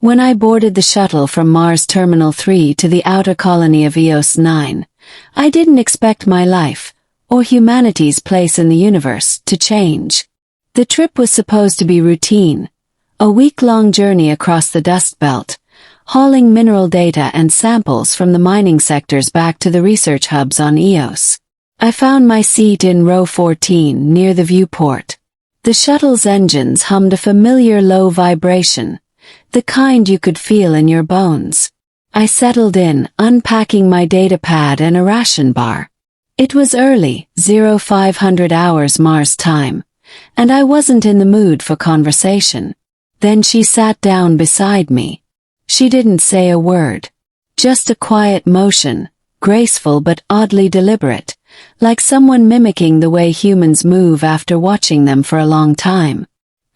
When I boarded the shuttle from Mars Terminal 3 to the outer colony of Eos 9, I didn't expect my life, or humanity's place in the universe, to change. The trip was supposed to be routine, a week-long journey across the dust belt, hauling mineral data and samples from the mining sectors back to the research hubs on Eos. I found my seat in row 14 near the viewport. The shuttle's engines hummed a familiar low vibration, the kind you could feel in your bones. I settled in, unpacking my datapad and a ration bar. It was early, 0500 hours Mars time, and I wasn't in the mood for conversation. Then she sat down beside me. She didn't say a word. Just a quiet motion, graceful but oddly deliberate, like someone mimicking the way humans move after watching them for a long time.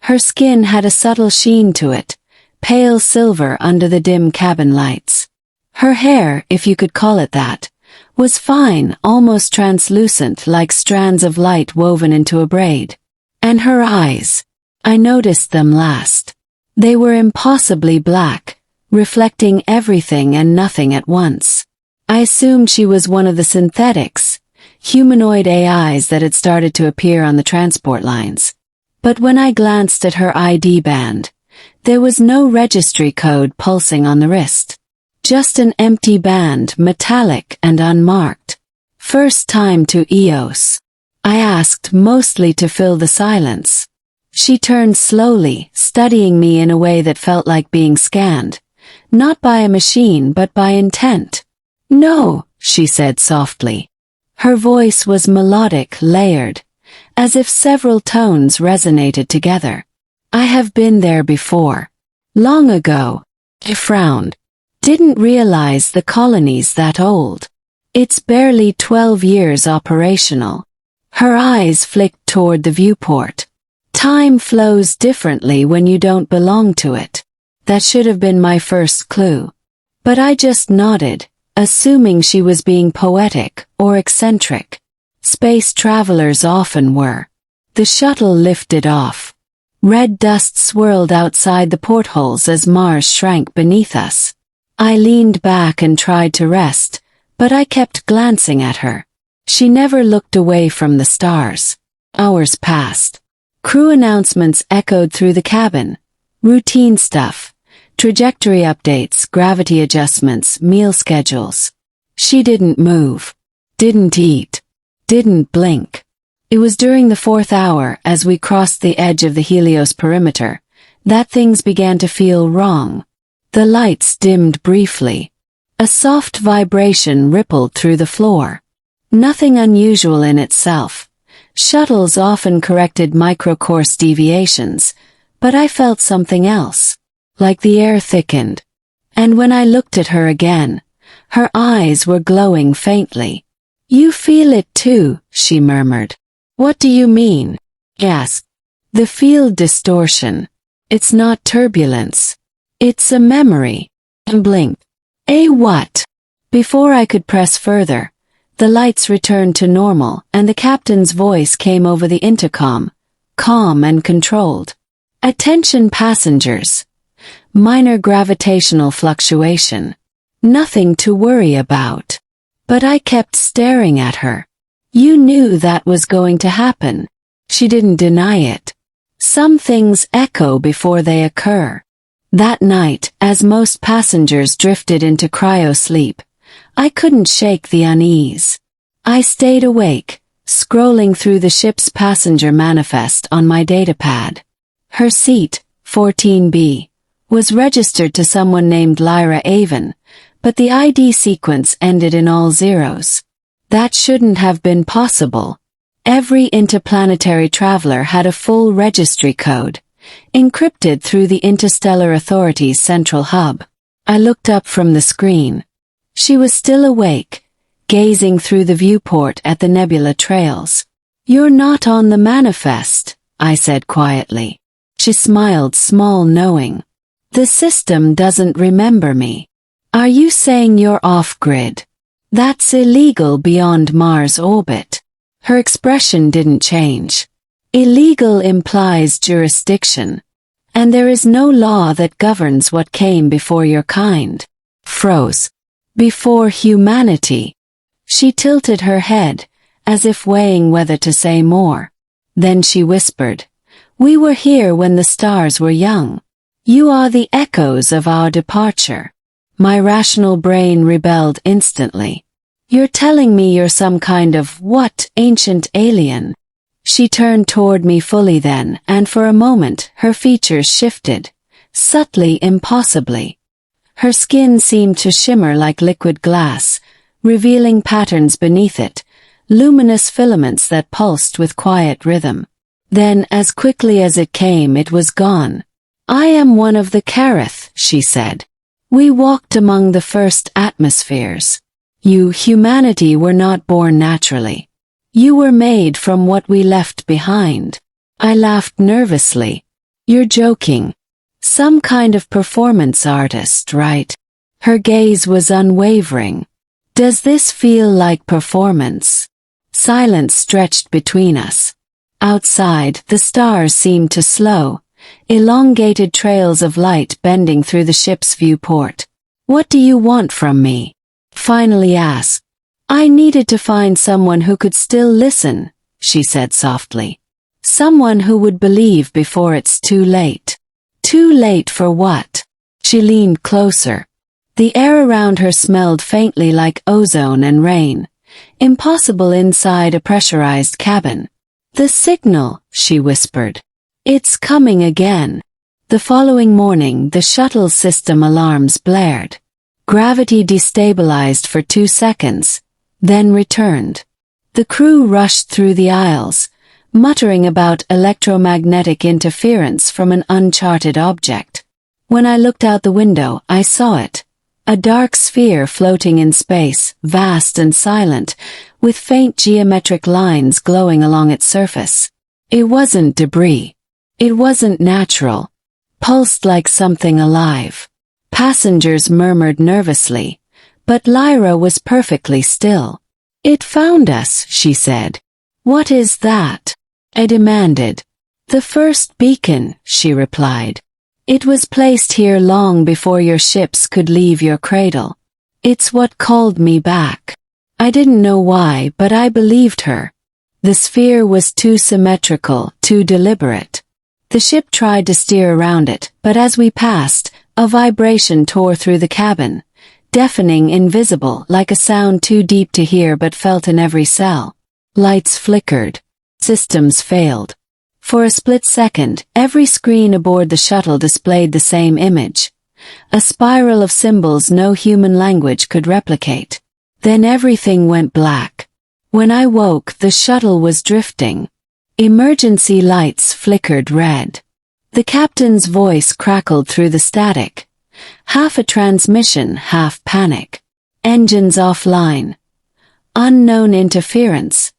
Her skin had a subtle sheen to it, pale silver under the dim cabin lights. Her hair, if you could call it that, was fine, almost translucent like strands of light woven into a braid. And her eyes. I noticed them last. They were impossibly black, reflecting everything and nothing at once. I assumed she was one of the synthetics, humanoid AIs that had started to appear on the transport lines. But when I glanced at her ID band, there was no registry code pulsing on the wrist. Just an empty band, metallic and unmarked. First time to Eos? I asked, mostly to fill the silence. She turned slowly, studying me in a way that felt like being scanned. Not by a machine but by intent. No, she said softly. Her voice was melodic, layered, as if several tones resonated together. I have been there before. Long ago. I frowned. Didn't realize the colony's that old. It's barely 12 years operational. Her eyes flicked toward the viewport. Time flows differently when you don't belong to it. That should have been my first clue. But I just nodded, assuming she was being poetic or eccentric. Space travelers often were. The shuttle lifted off. Red dust swirled outside the portholes as Mars shrank beneath us. I leaned back and tried to rest, but I kept glancing at her. She never looked away from the stars. Hours passed. Crew announcements echoed through the cabin. Routine stuff. Trajectory updates, gravity adjustments, meal schedules. She didn't move. Didn't eat. Didn't blink. It was during the 4th hour, as we crossed the edge of the Helios perimeter, that things began to feel wrong. The lights dimmed briefly. A soft vibration rippled through the floor. Nothing unusual in itself. Shuttles often corrected microcourse deviations, but I felt something else. Like the air thickened. And when I looked at her again, her eyes were glowing faintly. "You feel it too," she murmured. "What do you mean?" I asked. "The field distortion. It's not turbulence. It's a memory." And blinked. "A what?" Before I could press further, the lights returned to normal and the captain's voice came over the intercom, calm and controlled. "Attention passengers. Minor gravitational fluctuation. Nothing to worry about." But I kept staring at her. You knew that was going to happen. She didn't deny it. Some things echo before they occur. That night, as most passengers drifted into cryo-sleep, I couldn't shake the unease. I stayed awake, scrolling through the ship's passenger manifest on my datapad. Her seat, 14B, was registered to someone named Lyra Avon, but the ID sequence ended in all zeros. That shouldn't have been possible. Every interplanetary traveler had a full registry code, encrypted through the Interstellar Authority's central hub. I looked up from the screen. She was still awake, gazing through the viewport at the nebula trails. "You're not on the manifest," I said quietly. She smiled, small, knowing. "The system doesn't remember me." "Are you saying you're off-grid?" "That's illegal beyond Mars orbit." Her expression didn't change. "Illegal implies jurisdiction. And there is no law that governs what came before your kind. Froze. Before humanity. She tilted her head, as if weighing whether to say more. Then she whispered, "We were here when the stars were young. You are the echoes of our departure." My rational brain rebelled instantly. "You're telling me you're some kind of, what, ancient alien?" She turned toward me fully then, and for a moment her features shifted, subtly, impossibly. Her skin seemed to shimmer like liquid glass, revealing patterns beneath it, luminous filaments that pulsed with quiet rhythm. Then, as quickly as it came, it was gone. "I am one of the Kareth," she said. "We walked among the first atmospheres. You, humanity, were not born naturally. You were made from what we left behind." I laughed nervously. "You're joking. Some kind of performance artist, right?" Her gaze was unwavering. "Does this feel like performance?" Silence stretched between us. Outside, the stars seemed to slow, elongated trails of light bending through the ship's viewport. "What do you want from me?" finally asked. "I needed to find someone who could still listen," she said softly. "Someone who would believe before it's too late." "Too late for what?" She leaned closer. The air around her smelled faintly like ozone and rain, impossible inside a pressurized cabin. "The signal," she whispered. "It's coming again." The following morning, the shuttle system alarms blared. Gravity destabilized for 2 seconds, then returned. The crew rushed through the aisles, muttering about electromagnetic interference from an uncharted object. When I looked out the window, I saw it. A dark sphere floating in space, vast and silent, with faint geometric lines glowing along its surface. It wasn't debris. It wasn't natural. Pulsed like something alive. Passengers murmured nervously, but Lyra was perfectly still. "It found us," she said. "What is that?" I demanded. "The first beacon," she replied. "It was placed here long before your ships could leave your cradle. It's what called me back." I didn't know why, but I believed her. The sphere was too symmetrical, too deliberate. The ship tried to steer around it, but as we passed, a vibration tore through the cabin, deafening, invisible, like a sound too deep to hear but felt in every cell. Lights flickered. Systems failed. For a split second, every screen aboard the shuttle displayed the same image. A spiral of symbols no human language could replicate. Then everything went black. When I woke, the shuttle was drifting. Emergency lights flickered red. The captain's voice crackled through the static. Half a transmission, half panic. Engines offline. Unknown interference.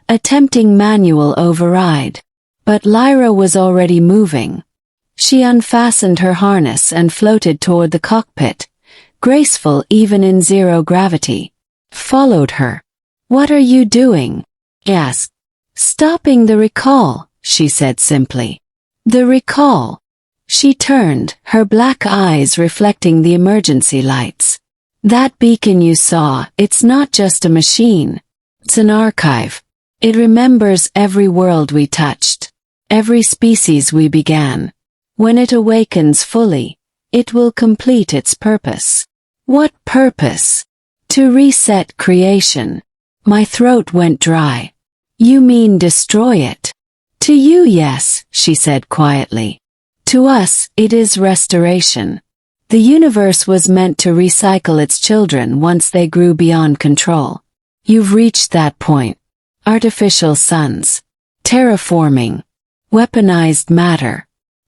Attempting manual override. But Lyra was already moving. She unfastened her harness and floated toward the cockpit, graceful even in zero gravity. Followed her. "What are you doing?" I asked. "Stopping the recall," she said simply. "The recall." She turned, her black eyes reflecting the emergency lights. "That beacon you saw, it's not just a machine. It's an archive. It remembers every world we touched, every species we began. When it awakens fully, it will complete its purpose." "What purpose?" "To reset creation." My throat went dry. "You mean destroy it?" "To you, yes," she said quietly. "To us, it is restoration. The universe was meant to recycle its children once they grew beyond control. You've reached that point. Artificial suns. Terraforming. Weaponized matter.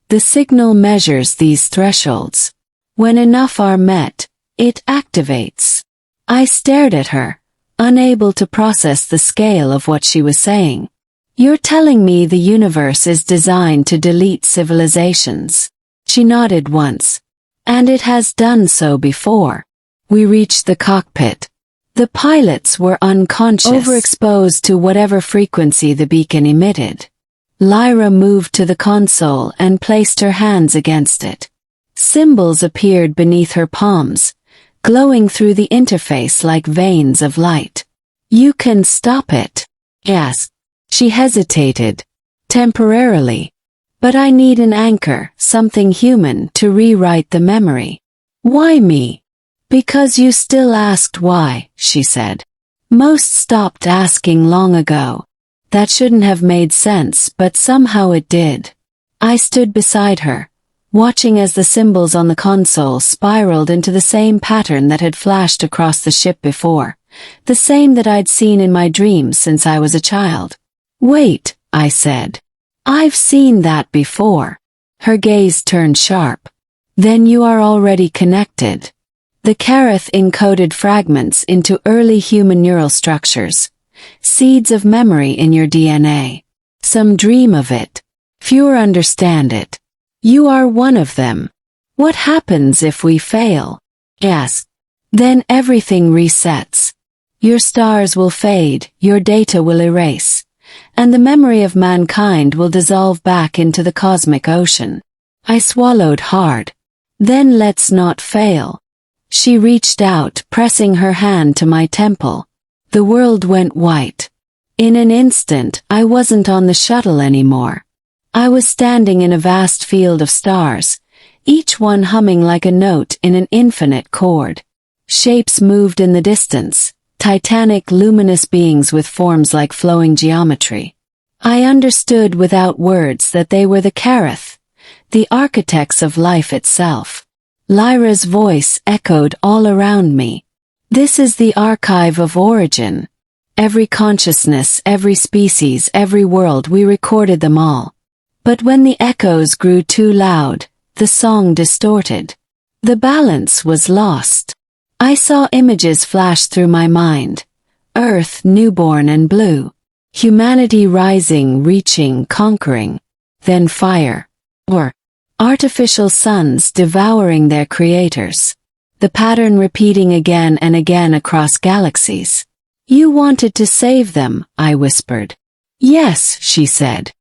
The signal measures these thresholds. When enough are met, it activates." I stared at her, unable to process the scale of what she was saying. "You're telling me the universe is designed to delete civilizations?" She nodded once. "And it has done so before." We reached the cockpit. The pilots were unconscious, overexposed to whatever frequency the beacon emitted. Lyra moved to the console and placed her hands against it. Symbols appeared beneath her palms, glowing through the interface like veins of light. "You can stop it?" asked. She hesitated. "Temporarily. But I need an anchor, something human, to rewrite the memory." "Why me?" "Because you still asked why," she said. "Most stopped asking long ago." That shouldn't have made sense, but somehow it did. I stood beside her, watching as the symbols on the console spiraled into the same pattern that had flashed across the ship before, the same that I'd seen in my dreams since I was a child. "Wait," I said. "I've seen that before." Her gaze turned sharp. "Then you are already connected." The Kareth encoded fragments into early human neural structures, seeds of memory in your DNA. Some dream of it. Fewer understand it. You are one of them. "What happens if we fail?" asked. "Then everything resets. Your stars will fade, your data will erase, and the memory of mankind will dissolve back into the cosmic ocean." I swallowed hard. "Then let's not fail." She reached out, pressing her hand to my temple. The world went white. In an instant, I wasn't on the shuttle anymore. I was standing in a vast field of stars, each one humming like a note in an infinite chord. Shapes moved in the distance, titanic luminous beings with forms like flowing geometry. I understood without words that they were the Kareth, the architects of life itself. Lyra's voice echoed all around me. "This is the archive of origin. Every consciousness, every species, every world, we recorded them all. But when the echoes grew too loud, the song distorted. The balance was lost." I saw images flash through my mind. Earth newborn and blue. Humanity rising, reaching, conquering. Then fire. Or artificial suns devouring their creators. The pattern repeating again and again across galaxies. "You wanted to save them," I whispered. "Yes," she said.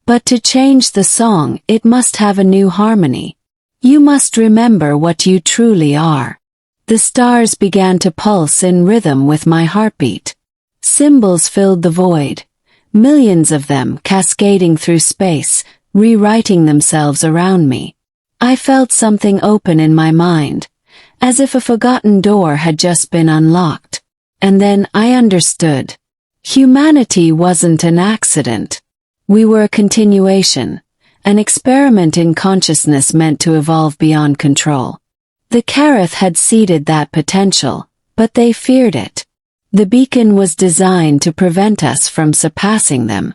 "But to change the song, it must have a new harmony. You must remember what you truly are." The stars began to pulse in rhythm with my heartbeat. Symbols filled the void, millions of them cascading through space, rewriting themselves around me. I felt something open in my mind, as if a forgotten door had just been unlocked. And then I understood. Humanity wasn't an accident. We were a continuation, an experiment in consciousness meant to evolve beyond control. The Kareth had seeded that potential, but they feared it. The beacon was designed to prevent us from surpassing them.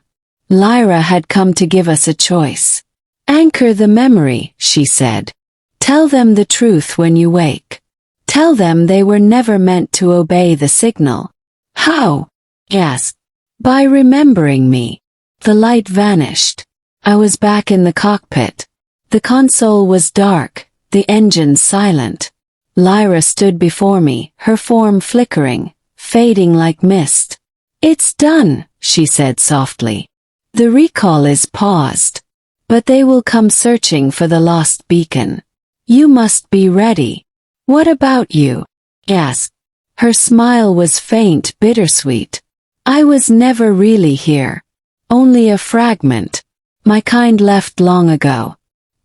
Lyra had come to give us a choice. "Anchor the memory," she said. "Tell them the truth when you wake. Tell them they were never meant to obey the signal." "How?" I asked. "By remembering me." The light vanished. I was back in the cockpit. The console was dark, the engines silent. Lyra stood before me, her form flickering, fading like mist. "It's done," she said softly. "The recall is paused. But they will come searching for the lost beacon. You must be ready." "What about you?" I asked. Her smile was faint, bittersweet. "I was never really here. Only a fragment. My kind left long ago.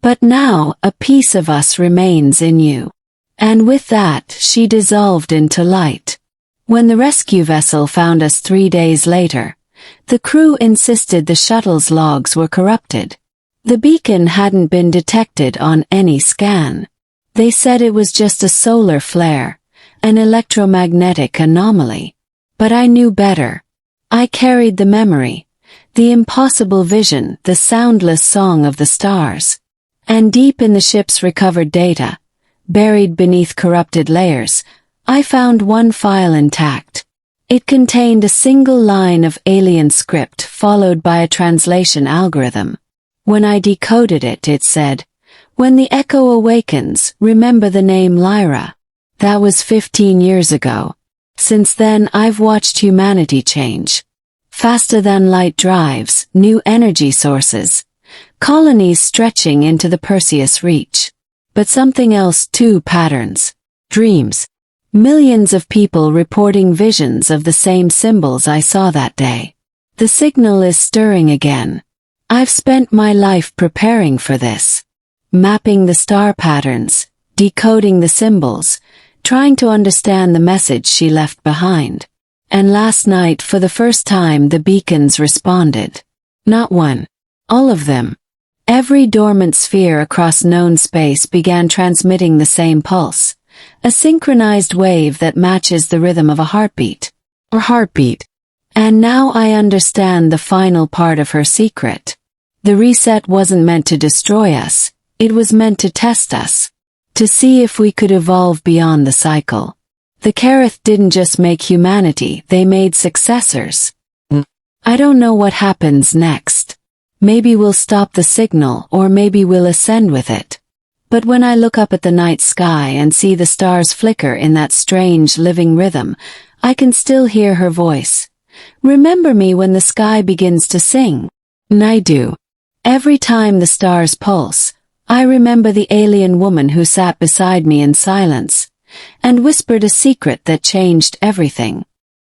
But now, a piece of us remains in you." And with that, she dissolved into light. When the rescue vessel found us 3 days later, the crew insisted the shuttle's logs were corrupted. The beacon hadn't been detected on any scan. They said it was just a solar flare, an electromagnetic anomaly. But I knew better. I carried the memory, the impossible vision, the soundless song of the stars. And deep in the ship's recovered data, buried beneath corrupted layers, I found one file intact. It contained a single line of alien script followed by a translation algorithm. When I decoded it, it said, "When the echo awakens, remember the name Lyra." That was 15 years ago. Since then, I've watched humanity change. Faster than light drives, new energy sources, colonies stretching into the Perseus reach. But something else too: patterns, dreams. Millions of people reporting visions of the same symbols I saw that day. The signal is stirring again. I've spent my life preparing for this. Mapping the star patterns, decoding the symbols, trying to understand the message she left behind. And last night, for the first time, the beacons responded. Not one. All of them. Every dormant sphere across known space began transmitting the same pulse. A synchronized wave that matches the rhythm of a heartbeat. Or heartbeat. And now I understand the final part of her secret. The reset wasn't meant to destroy us. It was meant to test us. To see if we could evolve beyond the cycle. The Kerith didn't just make humanity, they made successors. I don't know what happens next. Maybe we'll stop the signal, or maybe we'll ascend with it. But when I look up at the night sky and see the stars flicker in that strange living rhythm, I can still hear her voice. Remember me when the sky begins to sing. And I do. Every time the stars pulse, I remember the alien woman who sat beside me in silence, and whispered a secret that changed everything.